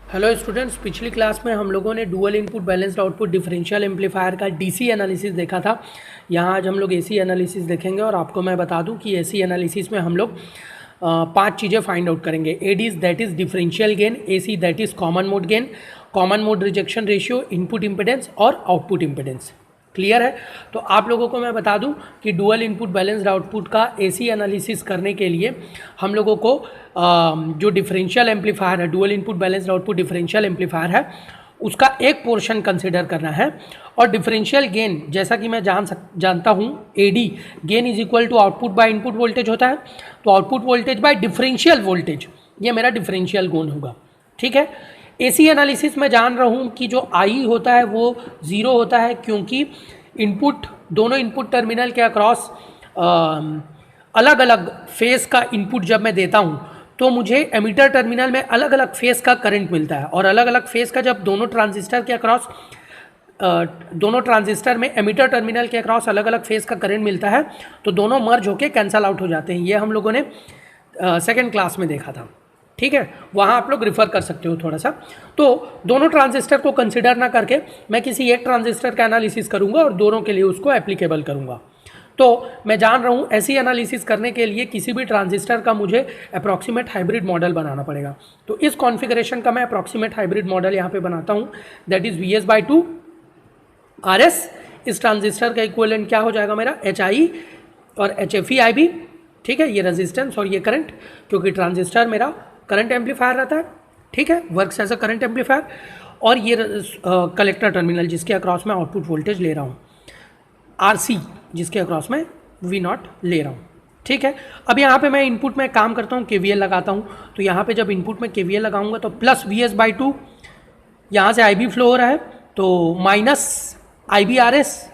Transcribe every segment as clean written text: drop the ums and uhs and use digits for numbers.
Hello students, पिछली class में हम लोगों ने dual input balanced output differential amplifier का डीसी एनालिसिस देखा था। यहाँ आज हम लोग एसी एनालिसिस देखेंगे और आपको मैं बता दूं कि एसी एनालिसिस में हम लोग 5 चीज़ें फाइंड आउट करेंगे। AD that is differential gain, AC that is common mode gain, common mode rejection ratio, input impedance और आउटपुट इम्पिडेंस। क्लियर है? तो आप लोगों को मैं बता दूं कि डुअल इनपुट बैलेंस्ड आउटपुट का एसी एनालिसिस करने के लिए हम लोगों को जो डिफरेंशियल एम्पलीफायर है, dual input balanced output differential amplifier है, उसका एक पोर्शन कंसिडर करना है। और डिफरेंशियल गेन जैसा कि मैं जानता हूँ, AD gain is equal to output by input voltage होता है। तो output voltage by differential voltage, ये मेरा डिफरेंशियल गेन होगा। ठीक है। एसी एनालिसिस में जान रहा हूँ कि जो आई होता है वो 0 होता है, क्योंकि इनपुट दोनों इनपुट टर्मिनल के अक्रॉस अलग अलग फेस का इनपुट जब मैं देता हूँ तो मुझे एमीटर टर्मिनल में अलग अलग फेस का करंट मिलता है। और अलग अलग फेस का जब दोनों ट्रांजिस्टर के अक्रॉस दोनों ट्रांजिस्टर में एमीटर टर्मिनल के अक्रॉस अलग अलग फेस का करंट मिलता है तो दोनों मर्ज होके कैंसल आउट हो जाते हैं। ये हम लोगों ने सेकेंड क्लास में देखा था। ठीक है, वहाँ आप लोग रिफ़र कर सकते हो थोड़ा सा। तो दोनों ट्रांजिस्टर को कंसिडर ना करके मैं किसी एक ट्रांजिस्टर का एनालिसिस करूँगा और दोनों के लिए उसको एप्लीकेबल करूँगा। तो मैं जान रहा हूँ ऐसी एनालिसिस करने के लिए किसी भी ट्रांजिस्टर का मुझे अप्रॉक्सीमेट हाइब्रिड मॉडल बनाना पड़ेगा। तो इस कॉन्फ़िगरेशन का मैं अप्रॉक्सीमेट हाइब्रिड मॉडल यहाँ पे बनाता हूँ, दैट इज़ VS/2 RS। इस ट्रांजिस्टर का इक्विवेलेंट क्या हो जाएगा मेरा, HI और HFE IB। ठीक है, ये रेजिस्टेंस और ये करंट, क्योंकि ट्रांजिस्टर मेरा करंट एम्पलीफायर रहता है। ठीक है, works as a current amplifier. और ये कलेक्टर टर्मिनल जिसके अक्रॉस मैं आउटपुट वोल्टेज ले रहा हूँ, RC जिसके अक्रॉस में V0 ले रहा हूँ। ठीक है, अब यहाँ पे मैं इनपुट में काम करता हूँ, KVL लगाता हूँ। तो यहाँ पे जब इनपुट में KVL लगाऊंगा तो प्लस VS/2, यहाँ से IB फ्लो हो रहा है तो माइनस IB/RS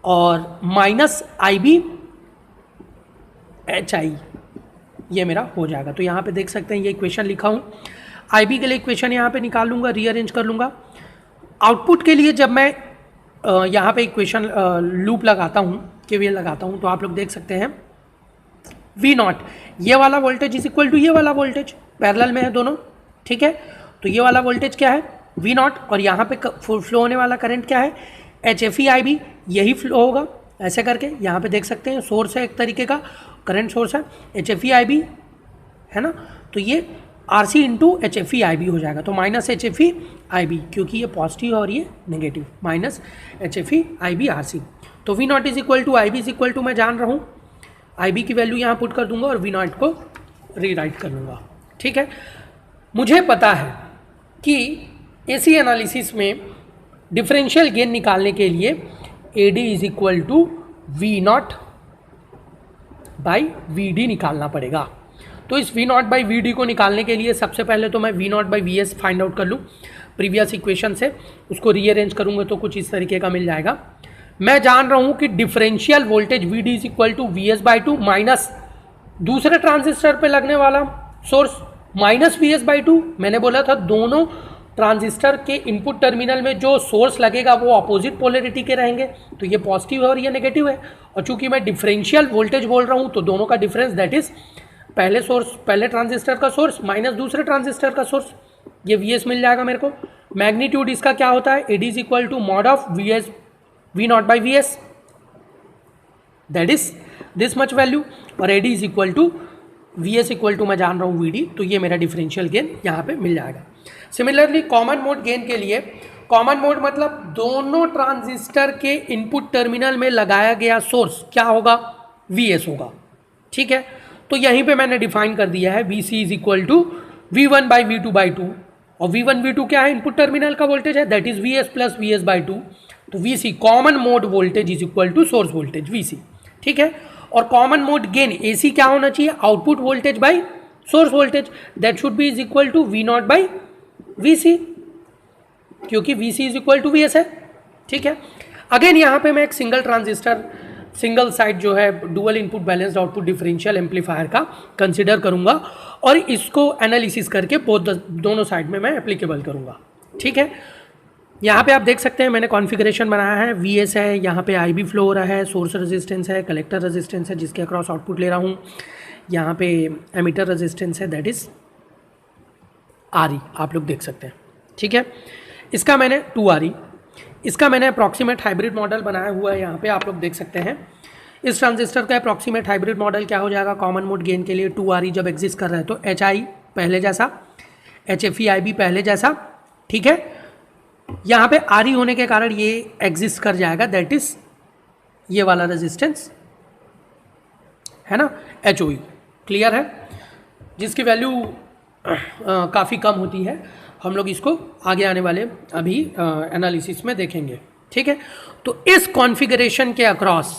और माइनस IB/HI, ये मेरा हो जाएगा। तो यहाँ पे देख सकते हैं ये इक्वेशन लिखा हूँ। IB के लिए इक्वेशन यहाँ पे निकाल लूँगा, रीअरेंज कर लूँगा। आउटपुट के लिए जब मैं यहाँ पे इक्वेशन लूप लगाता हूँ, KVL लगाता हूँ, तो आप लोग देख सकते हैं V0 ये वाला वोल्टेज इज इक्वल टू ये वाला वोल्टेज, पैरेलल में है दोनों। ठीक है, तो ये वाला वोल्टेज क्या है, V0, और यहाँ पे फ्लो होने वाला करंट क्या है, HFE IB, यही फ्लो होगा ऐसे करके। यहाँ पे देख सकते हैं सोर्स है, एक तरीके का करंट सोर्स है, HFE IB है ना। तो ये RC इंटू HFE IB हो जाएगा। तो माइनस HFE IB, क्योंकि ये पॉजिटिव और ये negative, minus HFE IB RC। तो V0 is equal to IB is equal to, मैं जान रहा हूँ IB की वैल्यू यहाँ पुट कर दूंगा और V0 को रीराइट कर लूँगा। ठीक है, मुझे पता है कि एसी एनालिसिस में डिफरेंशियल गेन निकालने के लिए AD is equal to V0 by VD निकालना पड़ेगा। तो इस V0 बाई VD को निकालने के लिए सबसे पहले तो मैं V0 by VS find out कर लूँ प्रीवियस इक्वेशन से, उसको रीअरेंज करूँगा तो कुछ इस तरीके का मिल जाएगा। मैं जान रहा हूँ कि differential voltage VD is equal to VS/2 minus दूसरे ट्रांजिस्टर पे लगने वाला सोर्स माइनस VS/2। मैंने बोला था दोनों ट्रांजिस्टर के इनपुट टर्मिनल में जो सोर्स लगेगा वो अपोजिट पोलरिटी के रहेंगे, तो ये पॉजिटिव है और ये नेगेटिव है। और चूंकि मैं डिफरेंशियल वोल्टेज बोल रहा हूँ तो दोनों का डिफरेंस दैट इज पहले ट्रांजिस्टर का सोर्स माइनस दूसरे ट्रांजिस्टर का सोर्स, ये VS मिल जाएगा मेरे को। मैग्नीट्यूड इसका क्या होता है, AD is equal to mod of V0 by VS, that is this much value, और AD is equal to VS equal to मैं जान रहा हूँ VD। तो ये मेरा डिफरेंशियल गेन यहाँ पे मिल जाएगा। सिमिलरली कॉमन मोड गेन के लिए, कॉमन मोड मतलब दोनों ट्रांजिस्टर के इनपुट टर्मिनल में लगाया गया सोर्स क्या होगा, VS होगा। ठीक है, तो यहीं पे मैंने डिफाइन कर दिया है VC is equal to V1 by V2/2, और V1 V2 क्या है, इनपुट टर्मिनल का वोल्टेज है, that is VS plus VS/2। तो VC common mode voltage is equal to source voltage VC। ठीक है, और कॉमन मोड गेन AC क्या होना चाहिए, output voltage by source voltage, that should be is equal to V0 by VC, क्योंकि VC is equal to VS है। ठीक है, अगेन यहाँ पे मैं एक सिंगल साइड जो है dual input balanced output differential amplifier का कंसिडर करूँगा और इसको एनालिसिस करके दोनों साइड में मैं एप्लीकेबल करूँगा। ठीक है, यहाँ पे आप देख सकते हैं मैंने कॉन्फ़िगरेशन बनाया है, VS है, यहाँ पे IB फ्लो हो रहा है, सोर्स रेजिस्टेंस है, कलेक्टर रेजिस्टेंस है जिसके अक्रॉस आउटपुट ले रहा हूँ, यहाँ पे एमीटर रेजिस्टेंस है दैट इज़ RE आप लोग देख सकते हैं, ठीक है। इसका मैंने 2 RE, इसका मैंने अप्रॉक्सीमेट हाइब्रिड मॉडल बनाया हुआ है, यहाँ पे आप लोग देख सकते हैं। इस ट्रांजिस्टर का अप्रॉक्सीमेट हाइब्रिड मॉडल क्या हो जाएगा, कॉमन मोड गेन के लिए 2 RE जब एग्जिस्ट कर रहा है तो HI पहले जैसा, HFE IB पहले जैसा, ठीक है। यहाँ पे RE होने के कारण ये एग्जिस्ट कर जाएगा, दैट इज ये वाला रेजिस्टेंस है ना, HOE, क्लियर है, जिसकी वैल्यू काफ़ी कम होती है। हम लोग इसको आगे आने वाले अभी एनालिसिस में देखेंगे, ठीक है। तो इस कॉन्फ़िगरेशन के अक्रॉस,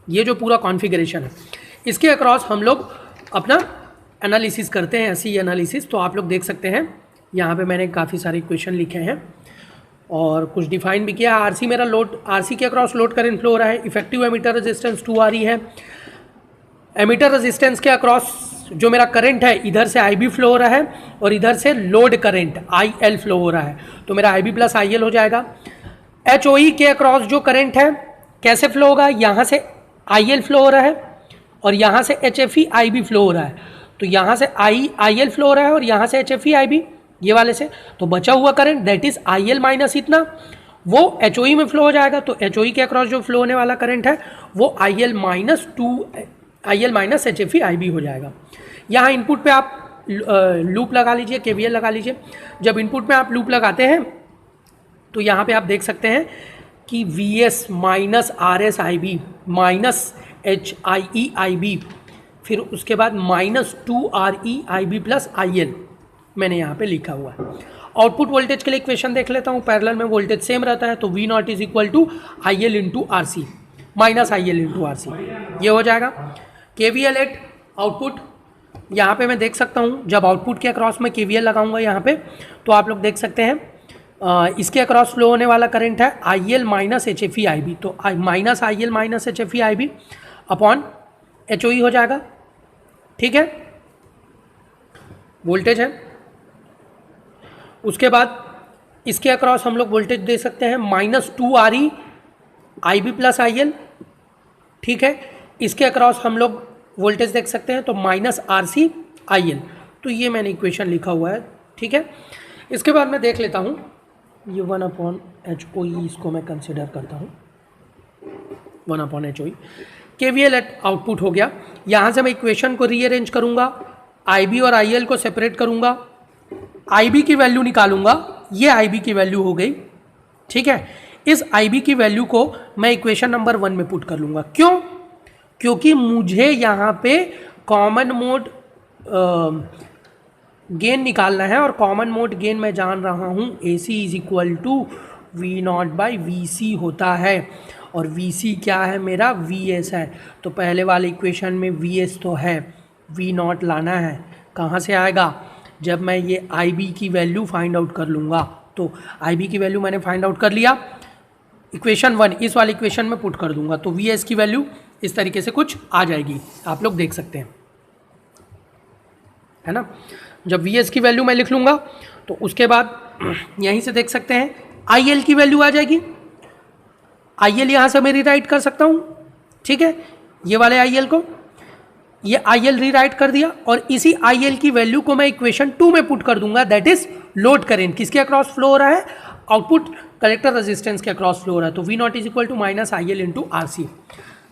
ये जो पूरा कॉन्फ़िगरेशन है इसके अक्रॉस हम लोग अपना एनालिसिस करते हैं, ऐसी एनालिसिस। तो आप लोग देख सकते हैं यहाँ पे मैंने काफ़ी सारे इक्वेशन लिखे हैं और कुछ डिफाइन भी किया। RC मेरा लोड, RC के अक्रॉस लोड करंट फ्लो हो रहा है, इफेक्टिव एमीटर रेजिस्टेंस 2 RE है। एमीटर रेजिस्टेंस के अक्रॉस जो मेरा करंट है, इधर से IB फ्लो हो रहा है और इधर से लोड करंट IL फ्लो हो रहा है, तो मेरा IB प्लस IL हो जाएगा। HOE के अक्रॉस जो करंट है कैसे फ्लो होगा, यहाँ से IL फ्लो हो रहा है और यहाँ से HFE IB फ्लो हो रहा है, तो यहाँ से IL फ्लो हो रहा है और यहाँ से HFE IB ये वाले से, तो बचा हुआ current that is IL minus इतना वो HOE में फ्लो हो जाएगा। तो HOE के अक्रॉस जो फ्लो होने वाला करंट है वो IL माइनस HFE IB हो जाएगा। यहाँ इनपुट पे आप लूप लगा लीजिए, KVL लगा लीजिए। जब इनपुट में आप लूप लगाते हैं तो यहाँ पे आप देख सकते हैं कि VS minus RS IB minus HIE IB, फिर उसके बाद minus 2 RE IB plus IL मैंने यहाँ पे लिखा हुआ है। आउटपुट वोल्टेज के लिए इक्वेशन देख लेता हूँ, पैरेलल में वोल्टेज सेम रहता है, तो V not is equal to IL into RC minus IL into RC, ये हो जाएगा। KVL एट आउटपुट, यहाँ पे मैं देख सकता हूँ जब आउटपुट के अक्रॉस में KVL लगाऊंगा यहाँ पे, तो आप लोग देख सकते हैं इसके अक्रॉस फ्लो होने वाला करंट है IL माइनस HFE IB, तो minus IL minus HFE IB upon HOE हो जाएगा, ठीक है, वोल्टेज है। उसके बाद इसके अक्रॉस हम लोग वोल्टेज दे सकते हैं minus 2 RE IB plus IL, ठीक है। इसके अक्रॉस हम लोग वोल्टेज देख सकते हैं तो माइनस RC IL, तो ये मैंने इक्वेशन लिखा हुआ है, ठीक है। इसके बाद मैं देख लेता हूँ ये 1/HOE, इसको मैं कंसिडर करता हूँ 1/HOE। KVL एट आउटपुट हो गया। यहाँ से मैं इक्वेशन को रीअरेंज करूँगा, IB और IL को सेपरेट करूँगा, IB की वैल्यू निकालूंगा, ये IB की वैल्यू हो गई, ठीक है। इस IB की वैल्यू को मैं इक्वेशन नंबर 1 में पुट कर लूँगा। क्यों? क्योंकि मुझे यहाँ पे कॉमन मोड गेन निकालना है और कॉमन मोड गेन मैं जान रहा हूँ AC is equal to V not by VC होता है, और VC क्या है मेरा, VS है। तो पहले वाले इक्वेशन में VS तो है, V नॉट लाना है, कहाँ से आएगा, जब मैं ये IB की वैल्यू फाइंड आउट कर लूँगा। तो IB की वैल्यू मैंने फाइंड आउट कर लिया, इक्वेशन 1 इस वाले इक्वेशन में पुट कर दूंगा, तो VS की वैल्यू इस तरीके से कुछ आ जाएगी, आप लोग देख सकते हैं, है ना। जब VS की वैल्यू मैं लिख लूँगा तो उसके बाद यहीं से देख सकते हैं IL की वैल्यू आ जाएगी। IL यहाँ से मैं रीराइट कर सकता हूँ, ठीक है, ये वाले IL को, ये IL रीराइट कर दिया और इसी IL की वैल्यू को मैं इक्वेशन 2 में पुट कर दूंगा, दैट इज लोड करेंट किसके अक्रॉस फ्लो हो रहा है, आउटपुट कलेक्टर रेजिस्टेंस के अक्रॉस फ्लो हो रहा है, तो V not is equal to minus IL into RC।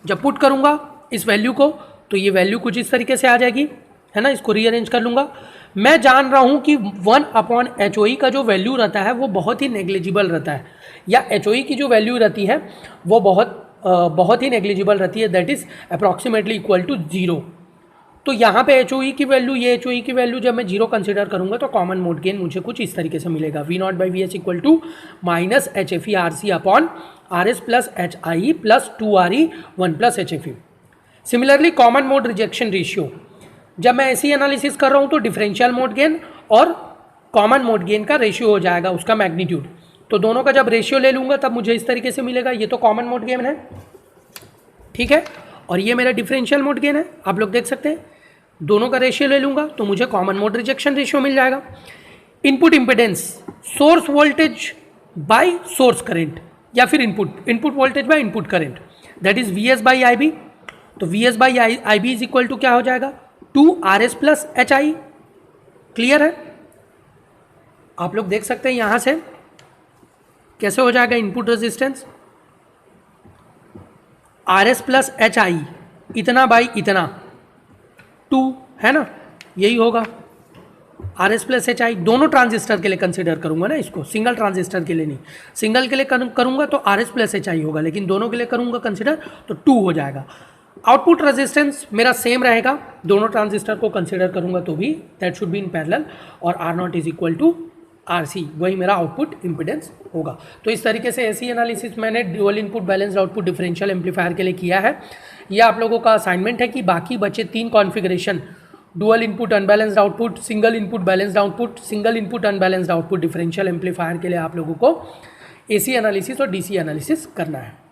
जब पुट करूंगा इस वैल्यू को तो ये वैल्यू कुछ इस तरीके से आ जाएगी, है ना। इसको रीअरेंज कर लूँगा। मैं जान रहा हूँ कि 1/HOE का जो वैल्यू रहता है वो बहुत ही नेग्लिजिबल रहता है, या HOE की जो वैल्यू रहती है वो बहुत ही नेग्लिजिबल रहती है, that is approximately equal to 0। तो यहाँ पे HOE की वैल्यू, ये HOE की वैल्यू जब मैं 0 कंसिडर करूँगा तो कॉमन मोड गेन मुझे कुछ इस तरीके से मिलेगा, V not by VS equal to minus HFE RC upon RS plus HIE plus 2 RE 1 plus HFE। Similarly common mode rejection ratio, जब मैं ऐसी एनालिसिस कर रहा हूँ तो डिफरेंशियल मोड गेन और कॉमन मोड गेन का रेशियो हो जाएगा, उसका मैग्नीट्यूड, तो दोनों का जब रेशियो ले लूँगा तब मुझे इस तरीके से मिलेगा। ये तो कॉमन मोड गेन है, ठीक है, और ये मेरा डिफरेंशियल मोड गेन है, आप लोग देख सकते हैं। दोनों का रेशियो ले लूँगा तो मुझे कॉमन मोड रिजेक्शन रेशियो मिल जाएगा। Input impedance, source voltage by source current, या फिर input voltage by input current, that is VS by IB। तो VS by IB is equal to क्या हो जाएगा, 2 RS प्लस HI, क्लियर है। आप लोग देख सकते हैं यहाँ से कैसे हो जाएगा input resistance RS plus HI इतना बाई इतना 2 है ना, यही होगा। RS प्लस HI दोनों ट्रांजिस्टर के लिए कंसिडर करूंगा ना इसको, सिंगल ट्रांजिस्टर के लिए नहीं। सिंगल के लिए करूंगा तो RS प्लस HI होगा, लेकिन दोनों के लिए करूंगा कंसिडर तो 2 हो जाएगा। आउटपुट रेजिस्टेंस मेरा सेम रहेगा, दोनों ट्रांजिस्टर को कंसिडर करूंगा तो भी that should be in parallel, और R0 is equal to RC, वही मेरा आउटपुट इम्पिडेंस होगा। तो इस तरीके से ऐसी एनालिसिस मैंने dual input balanced output differential amplifier के लिए किया है। ये आप लोगों का असाइनमेंट है कि बाकी बचे 3 configuration, dual input unbalanced output, single input balanced output, single input unbalanced output differential amplifier के लिए आप लोगों को AC एनालिसिस और DC एनालिसिस करना है।